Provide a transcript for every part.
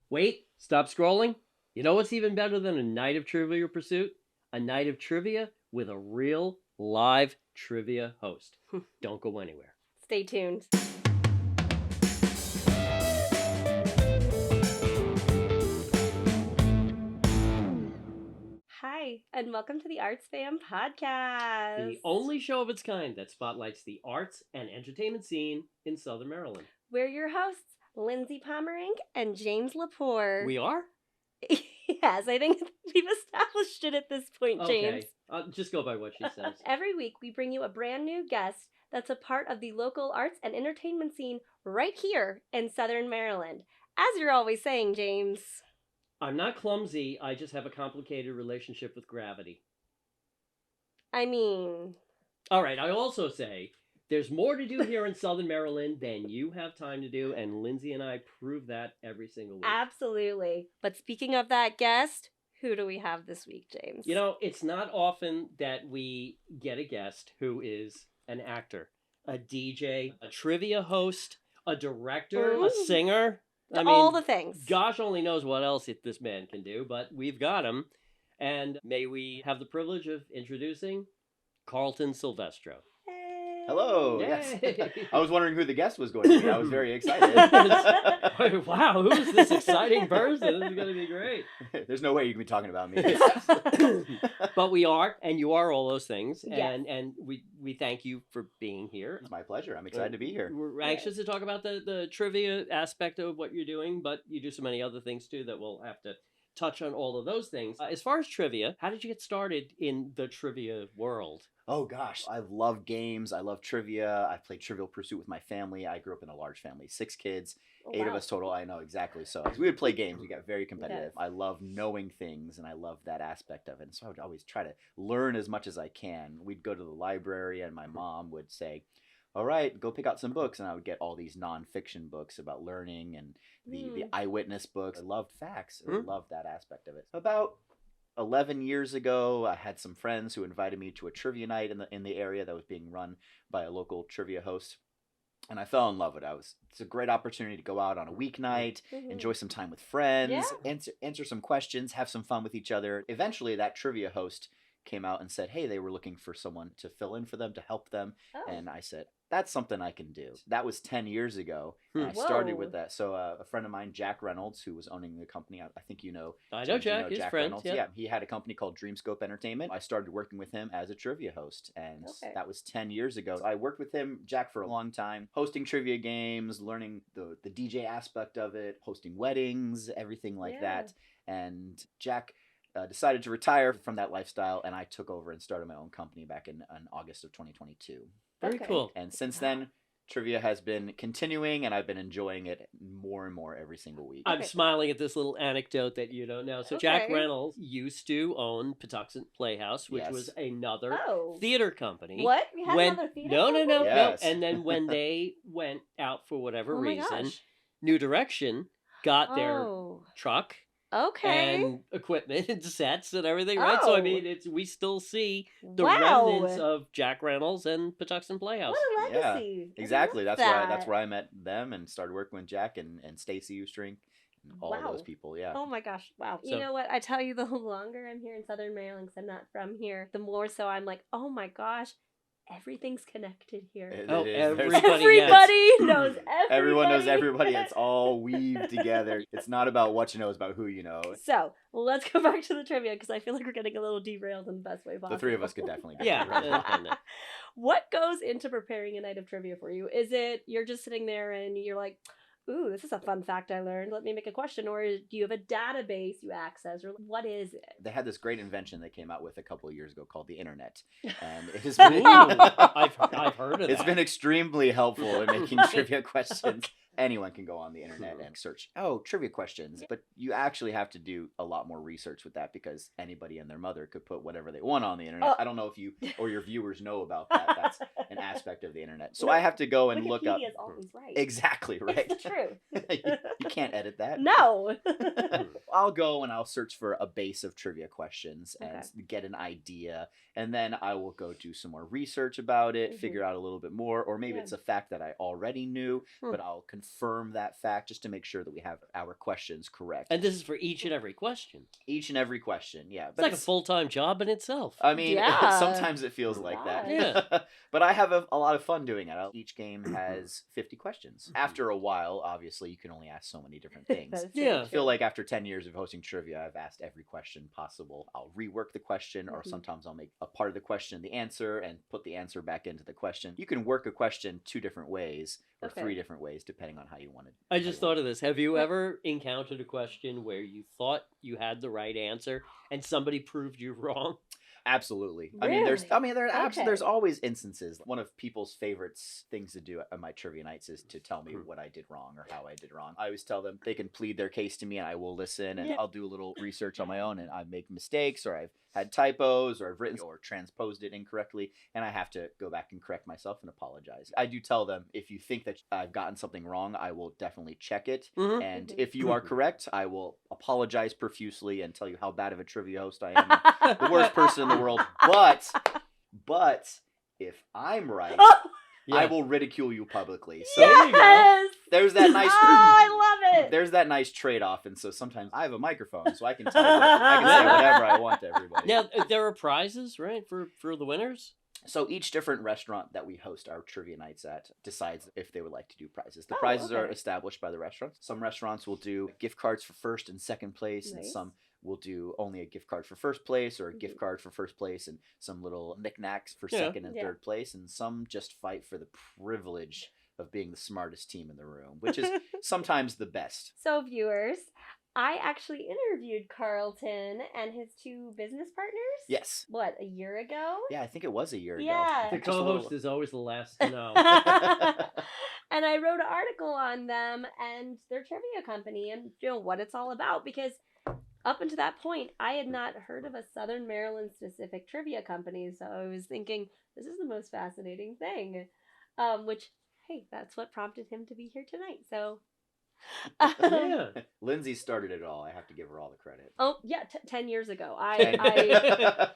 Wait, stop scrolling. You know what's even better than a night of Trivial Pursuit? A night of trivia with a real live trivia host. Don't go anywhere. Stay tuned. Hi, and welcome to the ArtsFam podcast. The only show of its kind that spotlights the arts and entertainment scene in Southern Maryland. We're your hosts, Lindsay Pomerink and James Lepore. We are? Yes, I think we've established it at this point, James. Okay, just go by what she says. Every week, we bring you a brand new guest that's a part of the local arts and entertainment scene right here in Southern Maryland. As you're always saying, James. I'm not clumsy, I just have a complicated relationship with gravity. I mean... Alright, I also say, there's more to do here in Southern Maryland than you have time to do, and Lindsay and I prove that every single week. Absolutely. But speaking of that guest, who do we have this week, James? You know, it's not often that we get a guest who is an actor, a DJ, a trivia host, a director, a singer. I mean, all the things. Gosh only knows what else this man can do, but we've got him. And may we have the privilege of introducing Carlton Silvestro. Hey. Hello. Yay. Yes. I was wondering who the guest was going to be. I was very excited. Wow, who's this exciting person? This is going to be great. There's no way you can be talking about me. But we are, and you are all those things. Yes. And we thank you for being here. It's my pleasure. I'm excited to be here. We're anxious to talk about the trivia aspect of what you're doing, but you do so many other things too that we'll have to touch on all of those things. As far as trivia, how did you get started in the trivia world? Oh gosh, I love games. I love trivia. I played Trivial Pursuit with my family. I grew up in a large family, 6 kids, 8 of us total. I know exactly. So we would play games. We got very competitive. Yes. I love knowing things, and I love that aspect of it. And so I would always try to learn as much as I can. We'd go to the library, and my mom would say, all right, go pick out some books. And I would get all these nonfiction books about learning and the eyewitness books. I loved facts. I loved that aspect of it. About 11 years ago, I had some friends who invited me to a trivia night in the area that was being run by a local trivia host. And I fell in love with it. It's a great opportunity to go out on a weeknight, enjoy some time with friends, answer some questions, have some fun with each other. Eventually, that trivia host came out and said, hey, they were looking for someone to fill in for them, to help them. Oh. And I said, that's something I can do. That was 10 years ago. And I started with that. So a friend of mine, Jack Reynolds, who was owning the company, I think you know. I know Jack, you know his Jack friend. Reynolds. Yeah, he had a company called Dreamscope Entertainment. I started working with him as a trivia host, and that was 10 years ago. I worked with him, Jack, for a long time, hosting trivia games, learning the DJ aspect of it, hosting weddings, everything like that. And Jack decided to retire from that lifestyle, and I took over and started my own company back in August of 2022. Very cool. And since then, trivia has been continuing, and I've been enjoying it more and more every single week. I'm smiling at this little anecdote that you don't know. So Jack Reynolds used to own Patuxent Playhouse, which was another theater company. What? We had another theater company? No. Yes. And then when they went out for whatever reason, New Direction got their truck and equipment and sets and everything, right? So I mean, we still see the remnants of Jack Reynolds and Patuxent Playhouse. What a legacy! Yeah, exactly. That's where I met them and started working with Jack and Stacy Ustring and all of those people. Yeah. Oh my gosh! Wow. You know what? I tell you, the longer I'm here in Southern Maryland, because I'm not from here, the more so I'm like, oh my gosh. Everything's connected here. Everybody knows everybody. Everyone knows everybody. It's all weaved together. It's not about what you know, it's about who you know. So, let's go back to the trivia, because I feel like we're getting a little derailed in the best way possible. The three of us could definitely get What goes into preparing a night of trivia for you? Is it you're just sitting there and you're like, ooh, this is a fun fact I learned. Let me make a question. Or do you have a database you access? Or what is it? They had this great invention they came out with a couple of years ago called the internet. And it has been, I've heard of it. It's been extremely helpful in making trivia questions. Anyone can go on the internet and search, trivia questions. But you actually have to do a lot more research with that, because anybody and their mother could put whatever they want on the internet. I don't know if you or your viewers know about that. That's an aspect of the internet. So I have to go and look up. Wikipedia's always right. Exactly, right. It's the truth. You can't edit that. No. I'll go and I'll search for a base of trivia questions and get an idea. And then I will go do some more research about it, figure out a little bit more. Or maybe it's a fact that I already knew, but I'll confirm confirm that fact just to make sure that we have our questions correct. And this is for each and every question. Each and every question, yeah. It's like a full-time job in itself. I mean, sometimes it feels like that. Yeah. But I have a lot of fun doing it. Each game has 50 questions. After a while, obviously, you can only ask so many different things. Yeah. I feel like after 10 years of hosting trivia, I've asked every question possible. I'll rework the question, or sometimes I'll make a part of the question the answer and put the answer back into the question. You can work a question 2 different ways or 3 different ways, depending on how you want it. I just thought of this. Have you ever encountered a question where you thought you had the right answer and somebody proved you wrong? Absolutely. Really? There's always instances. One of people's favorite things to do at my trivia nights is to tell me what I did wrong or how I did wrong. I always tell them they can plead their case to me and I will listen, and I'll do a little research on my own, and I make mistakes, or I've had typos, or I've written or transposed it incorrectly, and I have to go back and correct myself and apologize. I do tell them, if you think that I've gotten something wrong, I will definitely check it. And if you are correct, I will apologize profusely and tell you how bad of a trivia host I am. The worst person in the world. But if I'm right, I will ridicule you publicly. So there you go. There's that nice. I love it. There's that nice trade-off, and so sometimes I have a microphone, so I can tell you I can say whatever I want to everybody. Now there are prizes, right, for the winners. So each different restaurant that we host our trivia nights at decides if they would like to do prizes. The prizes are established by the restaurants. Some restaurants will do gift cards for first and second place, and some will do only a gift card for first place, or a gift card for first place and some little knickknacks for second and third place, and some just fight for the privilege of being the smartest team in the room, which is sometimes the best. So viewers, I actually interviewed Carlton and his 2 business partners. Yes. What, a year ago? Yeah, I think it was a year ago. Yeah. The co-host is always the last to know. And I wrote an article on them and their trivia company and what it's all about, because up until that point, I had not heard of a Southern Maryland specific trivia company. So I was thinking, this is the most fascinating thing. Which, hey, that's what prompted him to be here tonight. So Lindsay started it all. I have to give her all the credit. Oh yeah, 10 years ago. I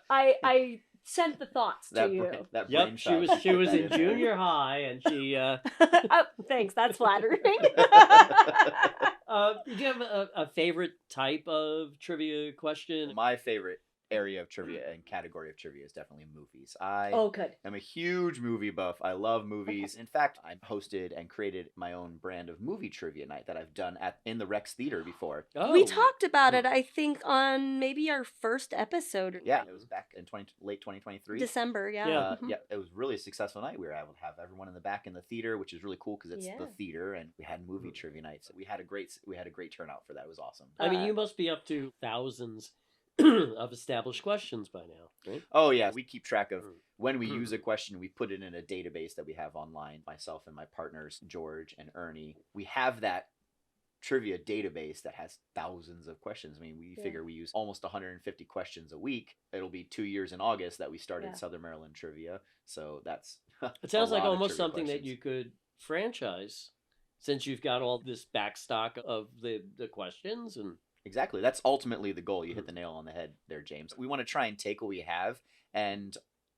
sent the thoughts to you. She was in junior high, and she. Oh, thanks. That's flattering. Do you have a favorite type of trivia question? My favorite area of trivia and category of trivia is definitely movies. I am a huge movie buff. I love movies. In fact, I've hosted and created my own brand of movie trivia night that I've done in the Rex Theater before. We talked about it, I think, on maybe our first episode. Yeah, it was back in late 2023. December, Yeah, it was really a successful night. We were able to have everyone in the back in the theater, which is really cool because it's the theater, and we had movie trivia nights. We had a great turnout for that. It was awesome. I mean, you must be up to thousands of established questions by now, right? Oh yeah, we keep track of when we use a question. We put it in a database that we have online. Myself and my partners George and Ernie, we have that trivia database that has thousands of questions. I mean, we figure we use almost 150 questions a week. It'll be 2 years in August that we started Southern Maryland Trivia, so that's it sounds like almost something that you could franchise, since you've got all this backstock of the questions. And exactly. That's ultimately the goal. You hit the nail on the head there, James. We want to try and take what we have, and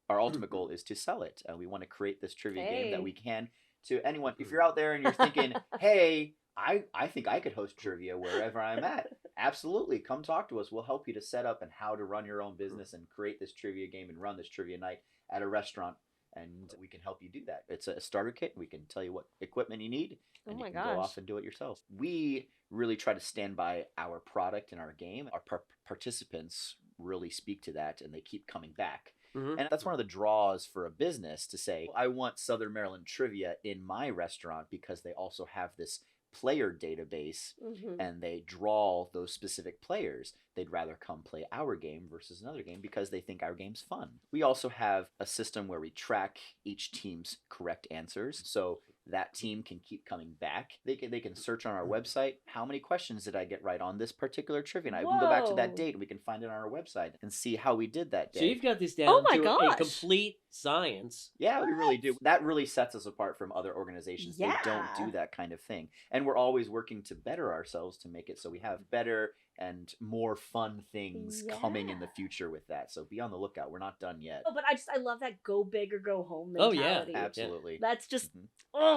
our ultimate goal is to sell it. We want to create this trivia game that we can to anyone. If you're out there and you're thinking, hey, I think I could host trivia wherever I'm at, absolutely. Come talk to us. We'll help you to set up and how to run your own business and create this trivia game and run this trivia night at a restaurant. And we can help you do that. It's a starter kit. We can tell you what equipment you need, and you can go off and do it yourself. We really try to stand by our product and our game. Our participants really speak to that, and they keep coming back. And that's one of the draws for a business to say, I want Southern Maryland Trivia in my restaurant because they also have this player database and they draw those specific players. They'd rather come play our game versus another game because they think our game's fun. We also have a system where we track each team's correct answers, so that team can keep coming back. They can search on our website, how many questions did I get right on this particular trivia night? We can go back to that date and we can find it on our website and see how we did that day. So you've got this down to a complete science. Yeah, we really do. That really sets us apart from other organizations. They don't do that kind of thing. And we're always working to better ourselves to make it so we have better and more fun things coming in the future with that. So be on the lookout. We're not done yet. Oh, but I love that go big or go home mentality. Absolutely. That's just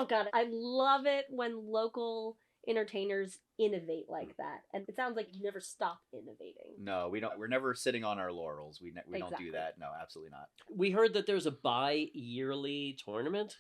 Oh, God. I love it when local entertainers innovate like that. And it sounds like you never stop innovating. No, we don't. We're never sitting on our laurels. We don't do that. No, absolutely not. We heard that there's a bi-yearly tournament.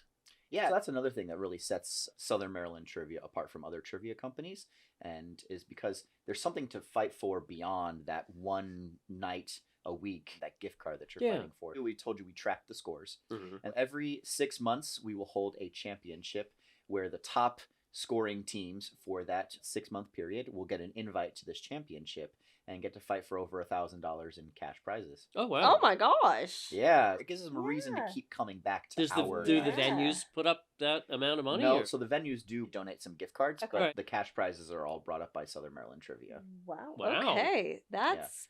Yeah, that's another thing that really sets Southern Maryland trivia apart from other trivia companies, and is because there's something to fight for beyond that one night a week, that gift card that you're fighting for. We told you we track the scores, and every 6 months we will hold a championship where the top scoring teams for that 6-month period will get an invite to this championship and get to fight for over $1,000 in cash prizes. Oh, wow. Oh, my gosh. Yeah, it gives them a reason to keep coming back to Do the venues put up that amount of money? No, so the venues do donate some gift cards, but the cash prizes are all brought up by Southern Maryland Trivia. Wow. Okay. That's...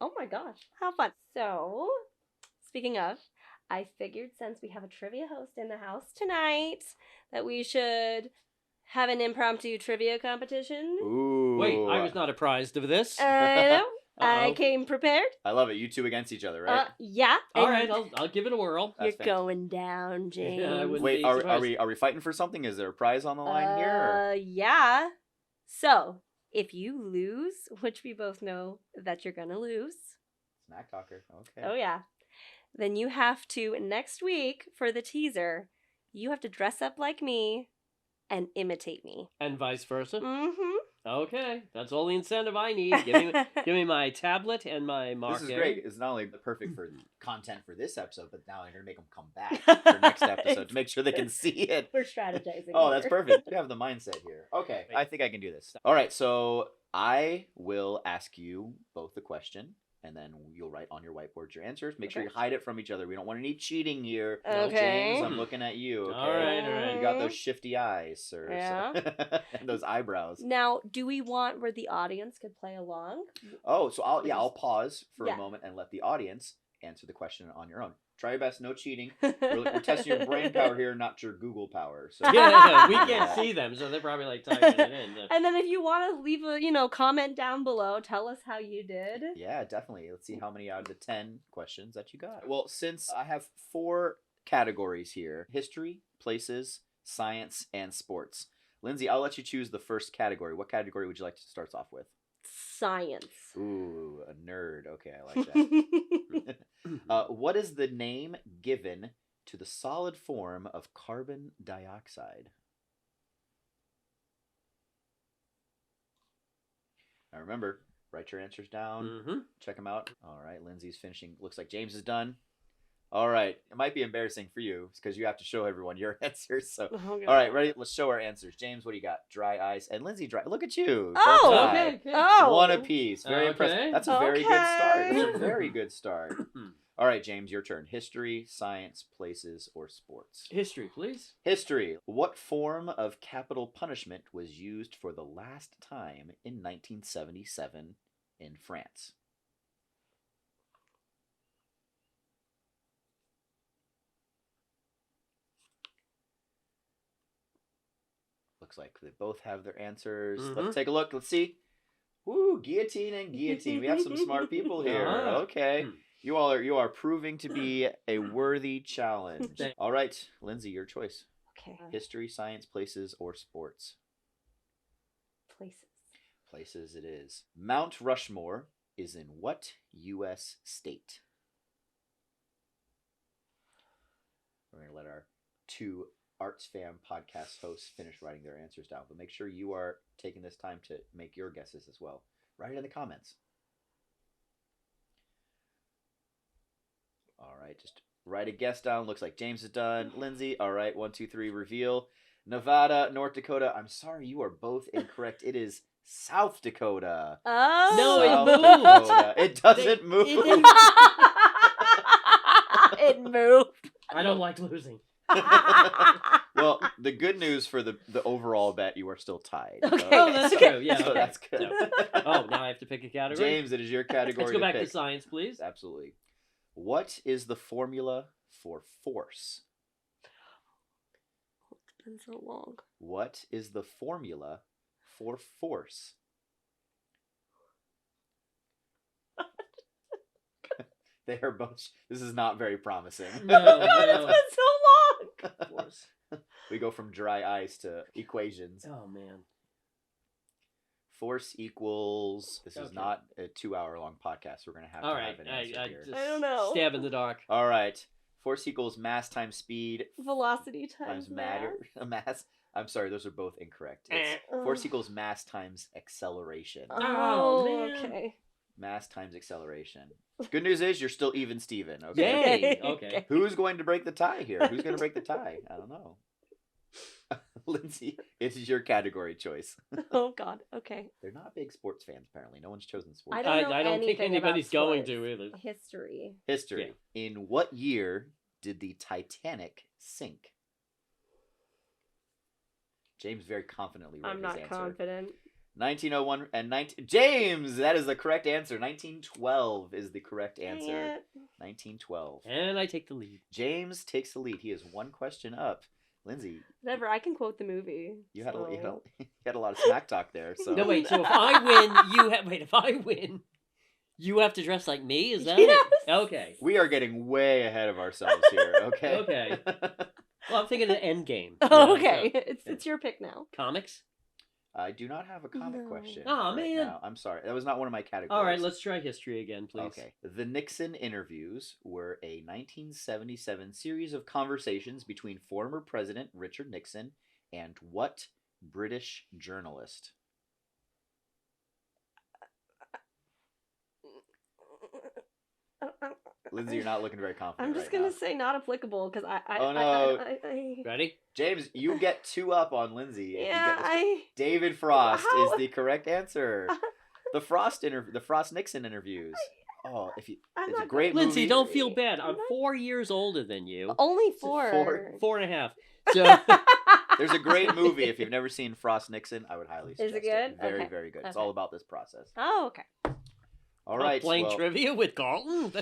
Oh, my gosh. How fun. So, speaking of, I figured since we have a trivia host in the house tonight that we should have an impromptu trivia competition. Ooh. Wait, I was not apprised of this. I know. I came prepared. I love it. You two against each other, right? Yeah. All right, I'll give it a whirl. You're going down, James. Yeah, wait, are we fighting for something? Is there a prize on the line here? Or? Yeah. So, if you lose, which we both know that you're gonna lose. Snack talker. Okay. Oh yeah. Then you have to, next week for the teaser, you have to dress up like me and imitate me. And vice versa? Mm-hmm. Okay, that's all the incentive I need. Give me my tablet and my marker. This is great. It's not only perfect for content for this episode, but now I'm going to make them come back for next episode to make sure they can see it. We're strategizing. Oh, that's perfect. You have the mindset here. Okay, I think I can do this. All right, so I will ask you both a question, and then you'll write on your whiteboard your answers. Make sure you hide it from each other. We don't want any cheating here. Okay. James, I'm looking at you. Okay. All right. You got those shifty eyes, sir. Yeah. And those eyebrows. Now, do we want where the audience could play along? Oh, so I'll pause for a moment and let the audience answer the question on your own. Try your best, no cheating. We're testing your brain power here, not your Google power. So. Yeah, we can't see them, so they're probably like typing it in. And then if you want to leave a comment down below, tell us how you did. Yeah, definitely. Let's see how many out of the 10 questions that you got. Well, since I have 4 categories here: history, places, science, and sports. Lindsay, I'll let you choose the first category. What category would you like to start off with? Science. Ooh, a nerd. Okay, I like that. What is the name given to the solid form of carbon dioxide? Now remember, write your answers down. Check them out. All right, Lindsay's finishing. Looks like James is done. All right, it might be embarrassing for you because you have to show everyone your answers. So, all right, ready? Let's show our answers. James, what do you got? Dry ice, and Lindsay, dry. Look at you. Oh, okay. Oh, one apiece. Very impressive. That's a very good start. That's a very good start. All right, James, your turn. History, science, places, or sports? History, please. History. What form of capital punishment was used for the last time in 1977 in France? Looks like they both have their answers. Let's take a look. Let's see. Woo, guillotine and guillotine. We have some smart people here. Okay. You are proving to be a worthy challenge. All right, Lindsay, your choice. Okay. History, science, places, or sports? Places. Places it is. Mount Rushmore is in what U.S. state? We're going to let our 2 ArtsFam podcast hosts finish writing their answers down, but make sure you are taking this time to make your guesses as well. Write it in the comments. All right, just write a guess down. Looks like James is done. Lindsay, all right, 1, 2, 3, reveal. Nevada, North Dakota. I'm sorry, you are both incorrect. It is South Dakota. Oh. No, South Dakota. It doesn't move. It moved. I don't like losing. Well, the good news for the overall bet, you are still tied. Okay. Oh, that's true. Yeah, so okay. that's good. Oh, now I have to pick a category? James, it is your category. Let's go back pick. to science, please. Absolutely. What is the formula for force? It's been so long. What is the formula for force? God. They are both. This is not very promising. No, It's been so long. Force. We go from dry ice to equations. Oh, man. Force equals... This is not a 2-hour-long podcast. We're going to have an answer here. I don't know. Stab in the dark. All right. Force equals mass times speed. Velocity times matter. Mass. I'm sorry, those are both incorrect. It's force equals mass times acceleration. Oh, man. Okay. Mass times acceleration. Good news is you're still even, Steven. Okay. Yay. Okay. Who's going to break the tie here? Who's going to break the tie? I don't know. Lindsay, it is your category choice. Oh, God. Okay. They're not big sports fans, apparently. No one's chosen sports. I don't think anybody's going to either. History. History. Yeah. In what year did the Titanic sink? James very confidently wrote his answer. I'm not confident. 1901 and James, that is the correct answer. 1912 is the correct answer. 1912. And I take the lead. James takes the lead. He is one question up. Lindsay. Whatever, I can quote the movie. You had a lot of smack talk there. So no, wait. So if I win, if I win, you have to dress like me. Is that it? Okay. We are getting way ahead of ourselves here. Okay. Okay. Well, I'm thinking of Endgame. Oh, okay. So, it's your pick now. Comics? I do not have a comic question. Oh, man. Now. I'm sorry. That was not one of my categories. All right, let's try history again, please. Okay. The Nixon interviews were a 1977 series of conversations between former President Richard Nixon and what British journalist? Lindsay, you're not looking very confident. I'm just going to say not applicable because Ready? James, you get 2 up on Lindsay. Yeah, David Frost is the correct answer. The Frost Nixon interviews. It's a great movie. Lindsay, don't feel bad. I'm 4 years older than you. Only 4. 4.5. So there's a great movie. If you've never seen Frost Nixon, I would highly suggest it. Is it good? Very, very good. Okay. It's all about this process. Oh, okay. All right. Playing trivia with Carlton.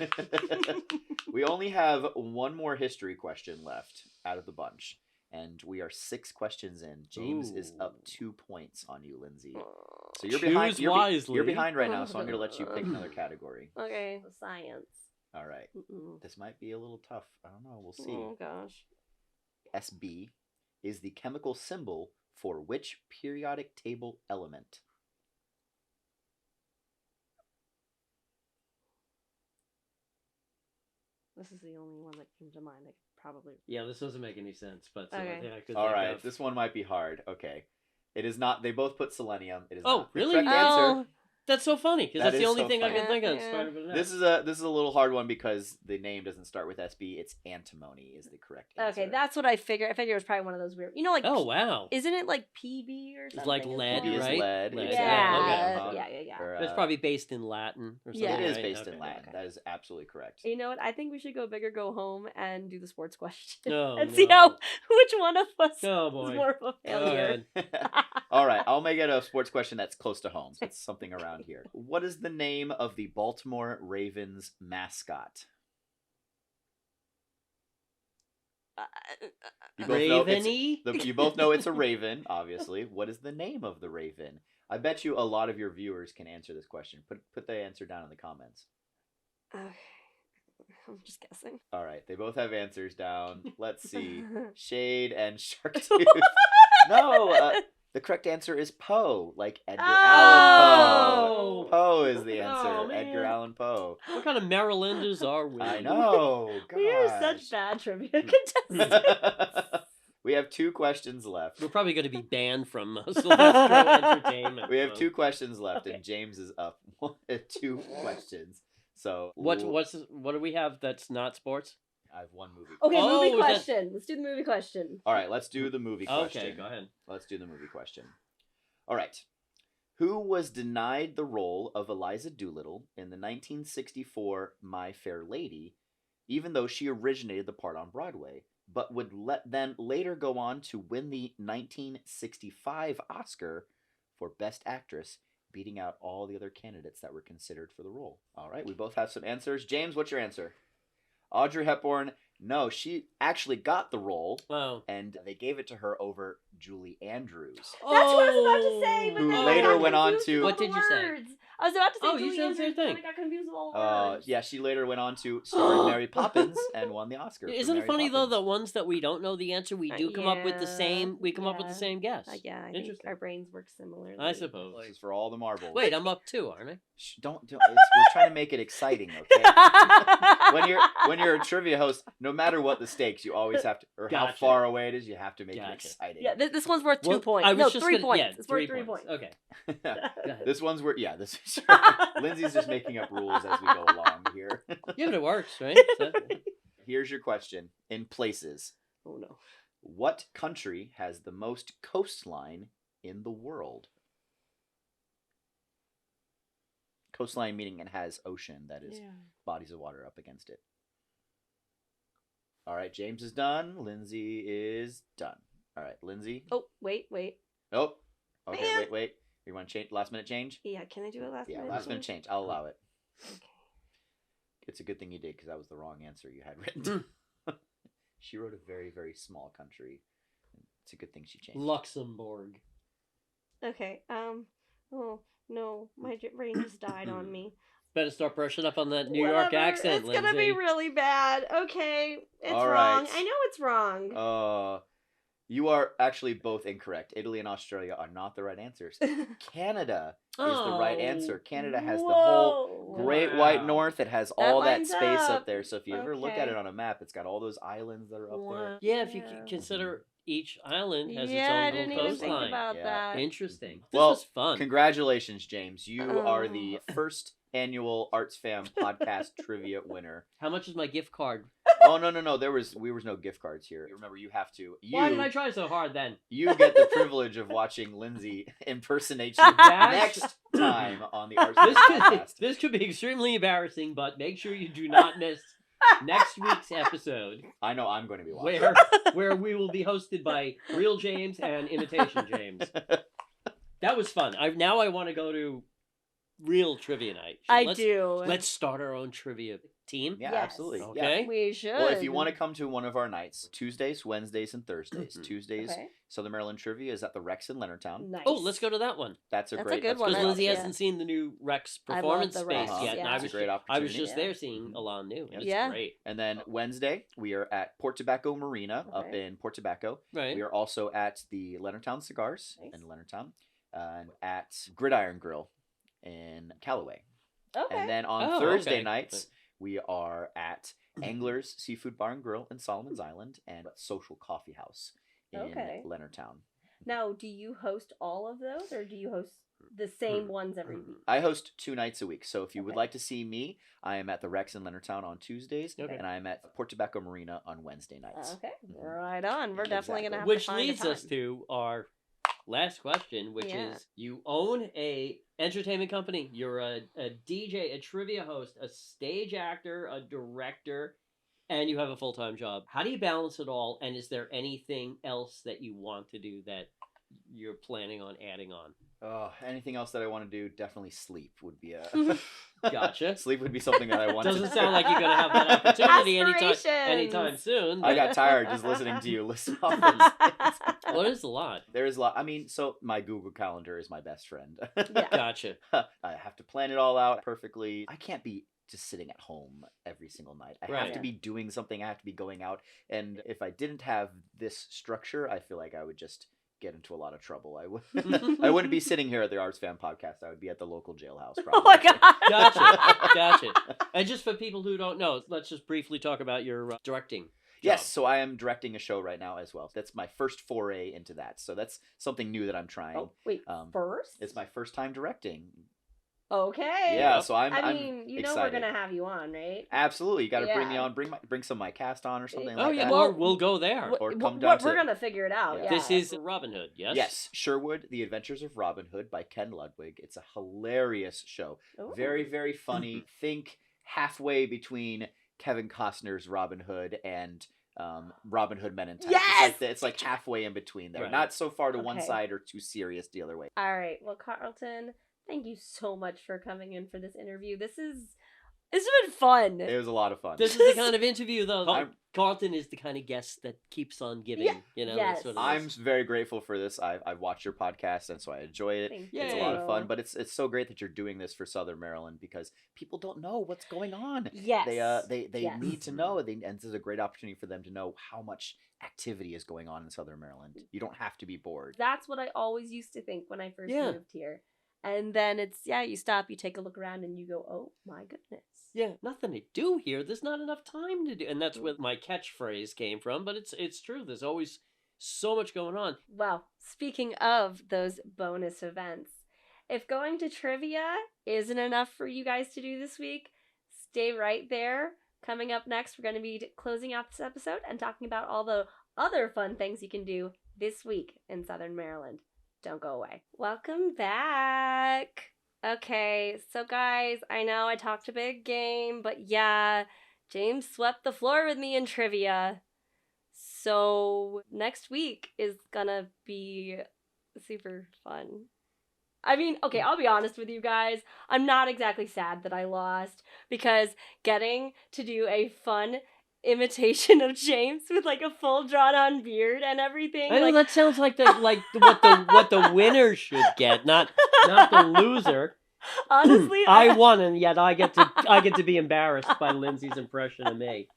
We only have one more history question left out of the bunch, and we are 6 questions in. James is up 2 points on you, Lindsay. So you're behind. You're behind right now. So I'm going to let you pick another category. Okay. Science. All right. This might be a little tough. I don't know. We'll see. Oh gosh. SB is the chemical symbol for which periodic table element? This is the only one that came to mind. I could probably. Yeah, this doesn't make any sense, but okay. I could all right, this one might be hard. Okay, it is not. They both put selenium. It is. Oh, not really? The correct answer. That's so funny because that's the only thing funny. I can think of. Yeah. This is a little hard one because the name doesn't start with SB. It's antimony is the correct answer. Okay, that's what I figured. I figured it was probably one of those weird. You know, like oh wow, isn't it like PB or something? It's like lead, PB right? Is lead. Yeah. Okay. Yeah. It's probably based in Latin or something. Yeah. It is based in Latin. Okay. That is absolutely correct. You know what? I think we should go big or go home and do the sports question and see which one of us is more of a failure. All right, I'll make it a sports question that's close to home. So it's something around here. What is the name of the Baltimore Ravens mascot? You both know it's a raven, obviously. What is the name of the raven? I bet you a lot of your viewers can answer this question. Put the answer down in the comments. I'm just guessing. All right, they both have answers down. Let's see. Shade and Sharktooth. No, the correct answer is Poe, like Edgar Allan Poe. Poe is the answer. Edgar Allan Poe. What kind of Marylanders are we? I know. Gosh. We are such bad trivia contestants. We have 2 questions left. We're probably going to be banned from Celestial Entertainment. We have 2 questions left, and James is up 2 questions. So what do we have that's not sports? I have one movie. Okay, movie question. Let's do the movie question. All right, let's do the movie question. Okay, go ahead. Let's do the movie question. All right. Who was denied the role of Eliza Doolittle in the 1964 My Fair Lady, even though she originated the part on Broadway, but would then later go on to win the 1965 Oscar for Best Actress, beating out all the other candidates that were considered for the role? All right, we both have some answers. James, what's your answer? Audrey Hepburn No, she actually got the role, Oh. and they gave it to her over Julie Andrews. That's what I was about to say, but Who then later I got went on confused to... with all What the did you say? words. I was about to say you Julie said the Andrews, same thing. and I got confused with all the words. Yeah, she later went on to star in Mary Poppins and won the Oscar. Isn't it funny though, the ones that we don't know the answer, we do come up with the same. We come up with the same guess. Yeah, I think our brains work similarly. I suppose. This is for all the marbles. Wait, I'm up too, aren't I? Don't. We're trying to make it exciting, okay? when you're a trivia host, no matter what the stakes, you always have to, or how far away it is, you have to make it exciting. Yeah, this one's worth 2 points. No, 3 points. Yeah, it's worth 3 points. Okay. This one's worth. Yeah, this. Lindsay's just making up rules as we go along here. Yeah, but it works, right? Here's your question. In places. Oh no. What country has the most coastline in the world? Coastline meaning it has ocean, that is bodies of water up against it. All right, James is done. Lindsay is done. All right, Lindsay. Oh, wait. Oh, okay, Man. wait. You want to change? Last minute change? Yeah, can I do it last minute? Yeah, last minute change. I'll allow it. Okay. It's a good thing you did, because that was the wrong answer you had written. She wrote a very, very small country. It's a good thing she changed. Luxembourg. Okay. Oh no, my brain just died on me. Better start brushing up on that New York accent, It's gonna be really bad. Okay, it's All wrong. right. I know it's wrong. You are actually both incorrect. Italy and Australia are not the right answers. Canada is the right answer. Canada has the whole Great White North. It has all that space up there. So if you ever look at it on a map, it's got all those islands that are up there. Yeah, if you consider each island has its own I little didn't even coastline. think about that. Interesting. Well, this is fun. Congratulations, James. You are the first annual ArtsFam podcast trivia winner. How much is my gift card? Oh no, there was no gift cards here. Remember, you have to. Why did I try so hard then? You get the privilege of watching Lindsay impersonate you next time on the ArtsFam podcast. This could be extremely embarrassing, but make sure you do not miss next week's episode. I know I'm going to be watching. Where we will be hosted by Real James and Imitation James. That was fun. Now I want to go to real trivia night. Let's start our own trivia team. Yeah, absolutely. Okay. Yeah. We should. Well, if you want to come to one of our nights, Tuesdays, Wednesdays, and Thursdays. Tuesdays, Southern Maryland Trivia is at the Rex in Leonardtown. Nice. Oh, let's go to that one. That's a good one. Because Lindsay hasn't seen the new Rex performance space yet. Yeah. And It's a great opportunity. I was just there seeing Alon New. It's great. And then Wednesday, we are at Port Tobacco Marina up in Port Tobacco. Right. We are also at the Leonardtown Cigars in Leonardtown. And at Gridiron Grill in Callaway. Okay. And then on Thursday nights, we are at Angler's Seafood Bar and Grill in Solomon's Island and Social Coffee House in Leonardtown. Now, do you host all of those, or do you host the same ones every week? I host 2 nights a week. So if you would like to see me, I am at the Rex in Leonardtown on Tuesdays, and I am at Port Tobacco Marina on Wednesday nights. Okay, right on. We're definitely going to have Which to find leads us to our last question, which is you own a entertainment company. You're a DJ, a trivia host, a stage actor, a director, and you have a full-time job. How do you balance it all? And is there anything else that you want to do that you're planning on adding on? Anything else that I want to do? Definitely sleep would be a... Gotcha. Sleep would be something that I want to do. Doesn't sound like you're going to have that opportunity anytime soon. But... I got tired just listening to you listen off these. Well, there's a lot. There is a lot. I mean, so my Google Calendar is my best friend. Gotcha. I have to plan it all out perfectly. I can't be just sitting at home every single night. I have to be doing something. I have to be going out. And if I didn't have this structure, I feel like I would just get into a lot of trouble. I wouldn't be sitting here at the ArtsFam podcast. I would be at the local jailhouse probably. Oh my god. Gotcha. And just for people who don't know, let's just briefly talk about your directing. Yes, so I am directing a show right now as well. That's my first foray into that. So that's something new that I'm trying. Oh, wait, first? It's my first time directing. Okay. Yeah, so I'm you excited. know we're gonna have you on, right? Absolutely, you got to bring me on. Bring some of my cast on or something like that. Or we'll go there. Or come down to... We're gonna figure it out. Yeah. This is Robin Hood, yes? Yes, Sherwood: The Adventures of Robin Hood by Ken Ludwig. It's a hilarious show. Ooh. Very, very funny. Think halfway between Kevin Costner's Robin Hood and Robin Hood Men in Tights. Yes! It's like halfway in between there. Right. Not so far to one side or too serious the other way. All right. Well, Carlton, thank you so much for coming in for this interview. This is It's been fun. It was a lot of fun. This is the kind of interview, though. Carlton is the kind of guest that keeps on giving. Yeah. You know, Yes. that's what it I'm is. very grateful for this. I've watched your podcast, and so I enjoy it. It's a lot of fun, but it's so great that you're doing this for Southern Maryland because people don't know what's going on. Yes. They Yes. need to know, and this is a great opportunity for them to know how much activity is going on in Southern Maryland. You don't have to be bored. That's what I always used to think when I first moved here. And then it's, you stop, you take a look around, and you go, oh my goodness. Yeah, nothing to do here. There's not enough time to do. And that's where my catchphrase came from. But it's true. There's always so much going on. Well, speaking of those bonus events, if going to trivia isn't enough for you guys to do this week, stay right there. Coming up next, we're going to be closing out this episode and talking about all the other fun things you can do this week in Southern Maryland. Don't go away. Welcome back. Okay, so guys, I know I talked a big game, but yeah, James swept the floor with me in trivia. So next week is gonna be super fun. I mean, okay, I'll be honest with you guys. I'm not exactly sad that I lost because getting to do a fun imitation of James with like a full drawn on beard and everything. I know that sounds like what the winner should get, not the loser. Honestly, I won, and yet I get to be embarrassed by Lindsay's impression of me.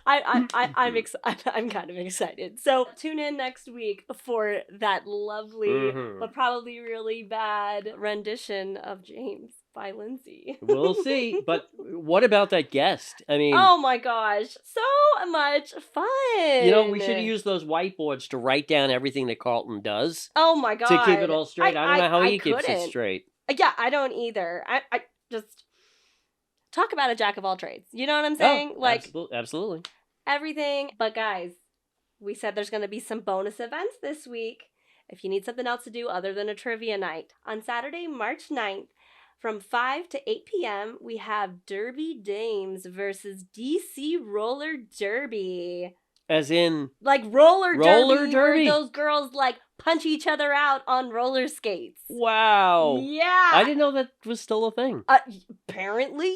I'm kind of excited. So tune in next week for that lovely but probably really bad rendition of James by Lindsay. We'll see. But what about that guest? I mean, oh my gosh, so much fun. You know, we should use those whiteboards to write down everything that Carlton does. Oh my god, to keep it all straight. I don't know how he keeps it straight. Yeah, I don't either. I just talk about a jack of all trades. You know what I'm saying? Oh, like absolutely. Everything. But guys, we said there's going to be some bonus events this week. If you need something else to do other than a trivia night, on Saturday, March 9th, from 5 to 8 p.m., we have Derby Dames versus DC Roller Derby. As in? Like roller derby? Where those girls, like, punch each other out on roller skates. Wow. Yeah. I didn't know that was still a thing. Apparently.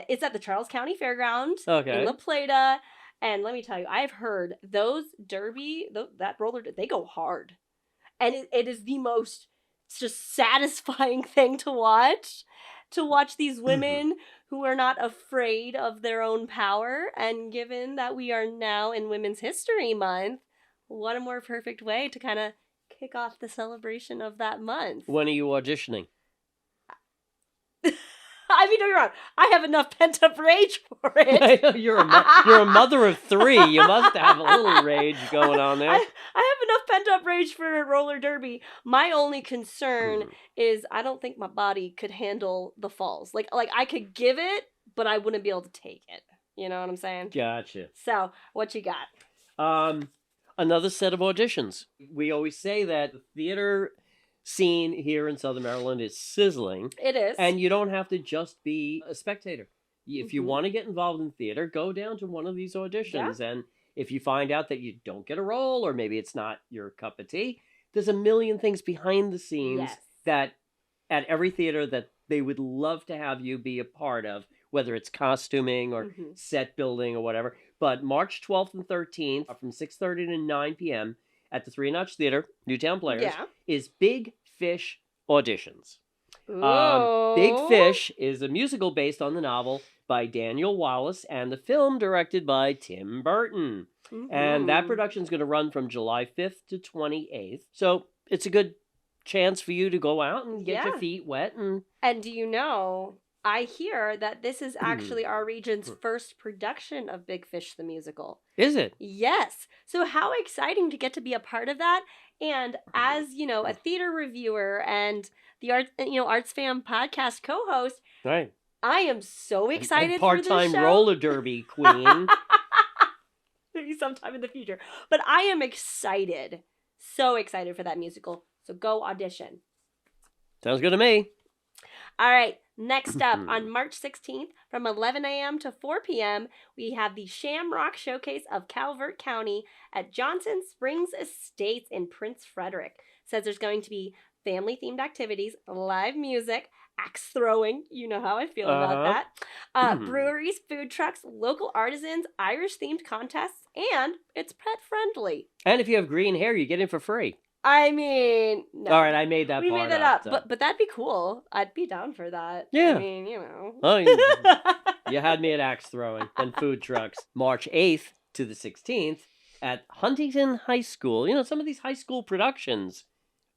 It's at the Charles County Fairgrounds in La Plata. And let me tell you, I've heard those derby, that roller, they go hard. And it is the most just satisfying thing to watch these women who are not afraid of their own power. And given that we are now in Women's History Month, what a more perfect way to kind of kick off the celebration of that month. When are you auditioning? I mean, don't get me wrong. I have enough pent-up rage for it. I know, you're a mother of three. You must have a little rage going on there. I have enough pent-up rage for roller derby. My only concern is I don't think my body could handle the falls. Like I could give it, but I wouldn't be able to take it. You know what I'm saying? Gotcha. So, what you got? Another set of auditions. We always say that the theater scene here in Southern Maryland is sizzling. It is. And you don't have to just be a spectator. If you want to get involved in theater, go down to one of these auditions. Yeah. And if you find out that you don't get a role, or maybe it's not your cup of tea, there's a million things behind the scenes that at every theater that they would love to have you be a part of, whether it's costuming or set building or whatever. But March 12th and 13th from 6:30 to 9 p.m. at the 3 Notch Theater, Newtown Players, is Big Fish Auditions. Big Fish is a musical based on the novel by Daniel Wallace and the film directed by Tim Burton. And that production is going to run from July 5th to 28th. So it's a good chance for you to go out and get your feet wet. And do you know, I hear that this is actually our region's first production of Big Fish the Musical. Is it? Yes. So how exciting to get to be a part of that. And as, you know, a theater reviewer and the ArtsFam podcast co-host, right, I am so excited for this show. Part-time roller derby queen. Maybe sometime in the future. But I am excited. So excited for that musical. So go audition. Sounds good to me. All right. Next up, on March 16th, from 11 a.m. to 4 p.m., we have the Shamrock Showcase of Calvert County at Johnson Springs Estates in Prince Frederick. Says there's going to be family-themed activities, live music, axe throwing. You know how I feel about that. Breweries, food trucks, local artisans, Irish-themed contests, and it's pet-friendly. And if you have green hair, you get in for free. I mean, no. All right, I made that we part made that up. So. But that'd be cool. I'd be down for that. Yeah. I mean, you know. Oh, you had me at axe throwing and food trucks. March 8th to the 16th at Huntington High School. You know, some of these high school productions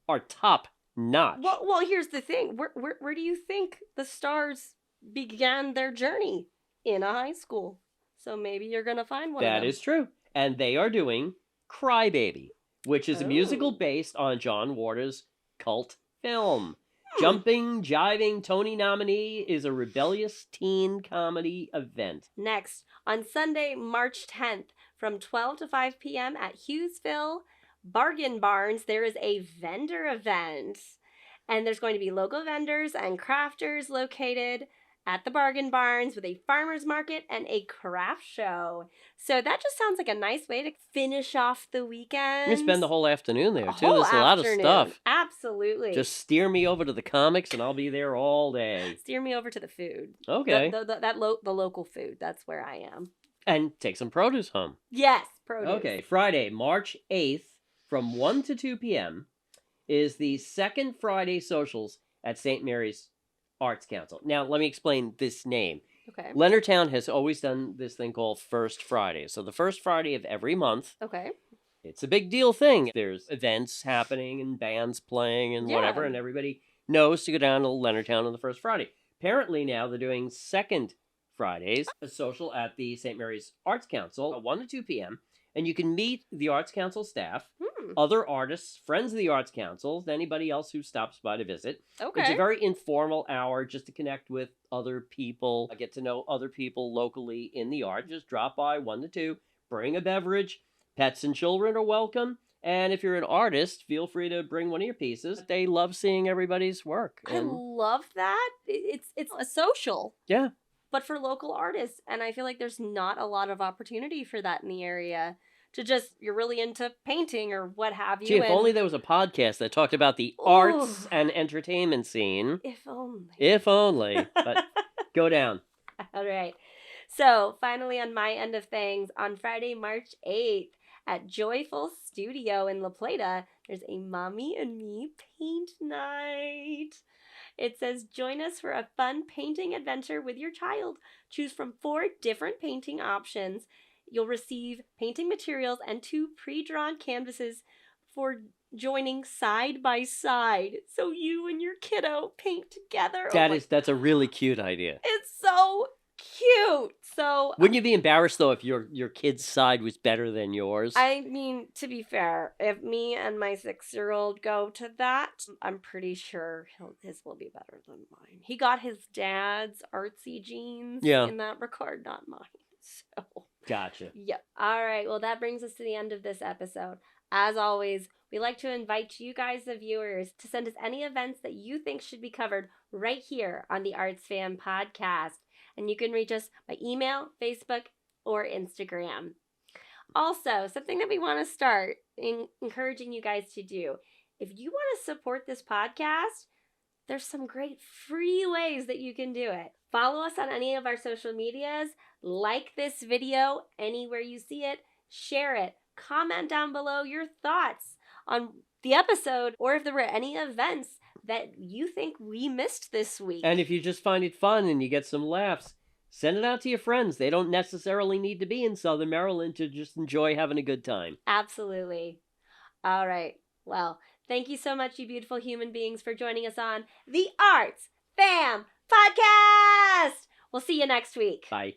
are top notch. Well, here's the thing. Where do you think the stars began their journey? In a high school. So maybe you're going to find one of them. That is true. And they are doing Cry Baby, which is a musical based on John Waters' cult film. Jumping, Jiving, Tony nominee is a rebellious teen comedy event. Next, on Sunday, March 10th, from 12 to 5 p.m. at Hughesville Bargain Barns, there is a vendor event. And there's going to be local vendors and crafters located at the Bargain Barns with a farmer's market and a craft show. So that just sounds like a nice way to finish off the weekend. You spend the whole afternoon there, too. There's a lot of stuff. Absolutely. Just steer me over to the comics and I'll be there all day. Steer me over to the food. Okay. The local food. That's where I am. And take some produce home. Yes, produce. Okay, Friday, March 8th from 1 to 2 p.m. is the second Friday socials at St. Mary's Arts Council. Now, let me explain this name. Okay. Leonardtown has always done this thing called First Friday. So the first Friday of every month. Okay. It's a big deal thing. There's events happening and bands playing and whatever, and everybody knows to go down to Leonardtown on the first Friday. Apparently now they're doing second Fridays, a social at the St. Mary's Arts Council at 1 to 2 p.m., and you can meet the Arts Council staff, other artists, friends of the Arts Council, anybody else who stops by to visit. Okay. It's a very informal hour just to connect with other people, get to know other people locally in the art. Just drop by 1 to 2, bring a beverage. Pets and children are welcome. And if you're an artist, feel free to bring one of your pieces. They love seeing everybody's work. I love that. It's a social. Yeah. But for local artists. And I feel like there's not a lot of opportunity for that in the area. To just, you're really into painting or what have you. Gee, if only there was a podcast that talked about the arts and entertainment scene. If only. If only. But go down. All right. So, finally on my end of things, on Friday, March 8th, at Joyful Studio in La Plata, there's a Mommy and Me paint night. It says, join us for a fun painting adventure with your child. Choose from 4 different painting options. You'll receive painting materials and 2 pre-drawn canvases for joining side by side. So you and your kiddo paint together. That's a really cute idea. It's so cute. So wouldn't you be embarrassed though if your kid's side was better than yours? I mean, to be fair, if me and my 6-year-old go to that, I'm pretty sure his will be better than mine. He got his dad's artsy genes in that regard, not mine. So gotcha. Yep. All right. Well, that brings us to the end of this episode. As always, we like to invite you guys, the viewers, to send us any events that you think should be covered right here on the ArtsFam podcast. And you can reach us by email, Facebook, or Instagram. Also, something that we want to start encouraging you guys to do. If you want to support this podcast, there's some great free ways that you can do it. Follow us on any of our social medias. Like this video anywhere you see it. Share it. Comment down below your thoughts on the episode or if there were any events that you think we missed this week. And if you just find it fun and you get some laughs, send it out to your friends. They don't necessarily need to be in Southern Maryland to just enjoy having a good time. Absolutely. All right. Well, thank you so much, you beautiful human beings, for joining us on the ArtsFam podcast. We'll see you next week. Bye.